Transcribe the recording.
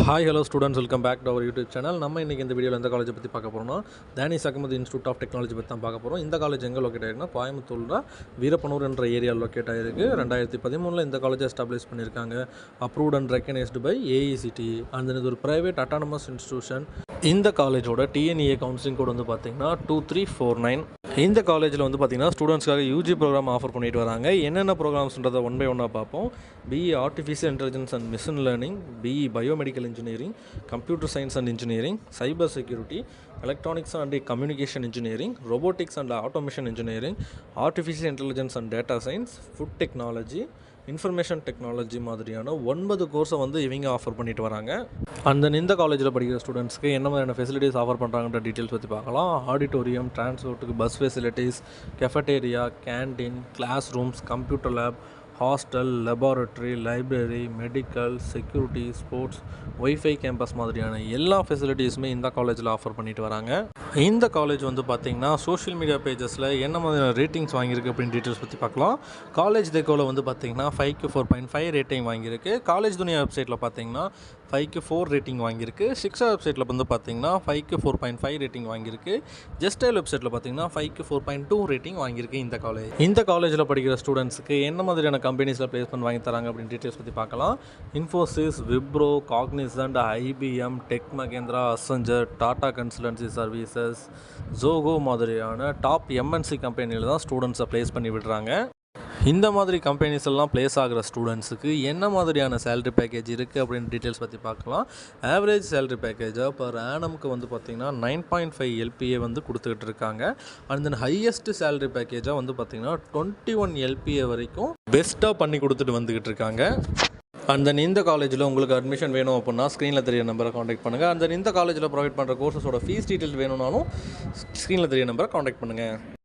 Hi hello students, welcome back to our YouTube channel. நம்ம இன்றைக்கி இந்த வீடியோவில் எந்த காலேஜை பற்றி பார்க்க போகிறோம்னா Dhaanish Ahmed Institute of Technology பற்றி தான் பார்க்க போகிறோம். இந்த காலேஜ் எங்கே லொக்கேட் ஆகிருக்குன்னா கோயம்புத்தூரில் வீரப்பனூர் என்ற ஏரியாவில் லொக்கேட் ஆகிருக்கு. 2013 இந்த காலேஜை எஸ்டாப்ளிஷ் பண்ணியிருக்காங்க. Approved and recognised by AICTE and இது ஒரு ப்ரைவேட் அட்டானமஸ் இன்ஸ்டியூஷன். இந்த காலேஜோட டிஎன்இஏ கவுன்சிலிங் கோட் வந்து பார்த்திங்கன்னா 2349. இந்த காலேஜில் வந்து பார்த்திங்கன்னா ஸ்டூடெண்ட்ஸ்க்காக யூஜி ப்ரோக்ராம் ஆஃபர் பண்ணிட்டு வராங்க. என்னென்ன ப்ரோக்ராம்ஸ்ன்றதை ஒன் பை ஒன்னாக பார்ப்போம். BE artificial intelligence and machine learning, BE biomedical engineering, computer science and engineering, cyber security, electronics and communication engineering, robotics and automation engineering, artificial intelligence and data science, food technology, information technology மாதிரியான 9 கோர்ஸை வந்து இவங்க offer பண்ணிட்டு வராங்க. இந்த காலேஜில் படிக்கிற ஸ்டூடெண்ட்ஸ்க்கு என்ன மாதிரியான ஃபெசிலிட்டிஸ் ஆஃபர் பண்ணுறாங்கன்ற டீட்டெயில்ஸ் பற்றி பார்க்கலாம். ஆடிட்டோரியம், டிரான்ஸ்போர்ட்டுக்கு bus facilities, cafeteria, canteen, class rooms, computer lab, hostel, laboratory, library, medical, security, sports, wifi campus மாதிரியான எல்லா ஃபெசிலிட்டிஸுமே இந்த காலேஜில் ஆஃபர் பண்ணிட்டு வராங்க. இந்த காலேஜ் வந்து பார்த்திங்கன்னா சோஷியல் மீடியா பேஜஸில் என்ன மாதிரியான ரேட்டிங்ஸ் வாங்கியிருக்கு அப்படின்னு டீட்டெயில்ஸ் பற்றி பார்க்கலாம். காலேஜ் தேக்கோவில் வந்து பார்த்திங்கன்னா 5க்கு 4.5 ரேட்டிங் வாங்கியிருக்கு. காலேஜ் துனியா வெப்சைட்டில் பார்த்திங்கன்னா 5க்கு 4 ரேட்டிங் வாங்கியிருக்கு. சிக்ஸா வெப்சைட்டில் வந்து பார்த்திங்கன்னா 5க்கு 4.5 ரேட்டிங் வாங்கியிருக்கு. ஜஸ்டைல் வெப்சைட்டில் பார்த்திங்கன்னா 5க்கு 4.2 ரேட்டிங் வாங்கியிருக்கு இந்த காலேஜ். இந்த காலேஜில் படிக்கிற ஸ்டூடெண்ட்ஸுக்கு என்ன மாதிரியான கம்பெனிஸில் பிளேஸ்மெண்ட் வாங்கி தராங்க அப்படின்னு டீட்டெயில்ஸ் பற்றி பார்க்கலாம். Infosys, Wipro, Cognizant, IBM, Tech Mahindra, Accenture, Tata consultancy services, Zoho மாதிரியான டாப் எம்என்சி கம்பெனியில் தான் ஸ்டூடெண்ட்ஸை ப்ளேஸ் பண்ணி விடுறாங்க. இந்த மாதிரி கம்பெனிஸ் எல்லாம் ப்ளேஸ் ஆகிற ஸ்டூடெண்ட்ஸுக்கு என்ன மாதிரியான சேலரி பேக்கேஜ் இருக்குது அப்படின்னு டீட்டெயில்ஸ் பற்றி பார்க்கலாம். ஆவரேஜ் சேலரி பேக்கேஜாக பர் ஆனமுக்கு வந்து பார்த்திங்கன்னா 9.5 LPA வந்து கொடுத்துக்கிட்டு இருக்காங்க. அண்ட் தென் ஹையஸ்ட் சேலரி பேக்கேஜாக வந்து பார்த்திங்கன்னா 21 LPA வரைக்கும் பெஸ்ட்டாக பண்ணி கொடுத்துட்டு வந்துக்கிட்டு இருக்காங்க. அண்ட் தென் இந்த காலேஜில் உங்களுக்கு அட்மிஷன் வேணும் அப்படின்னா ஸ்க்ரீனில் தெரிய நம்பரை காண்டாக்ட் பண்ணுங்கள். அண்ட் தென் இந்த காலேஜில் ப்ரொவைட் பண்ணுற கோர்ஸஸோட ஃபீஸ் டீட்டெயில்ஸ் வேணும்னாலும் ஸ்க்ரீனில் தெரிய நம்பரை காண்டாக்ட் பண்ணுங்கள்.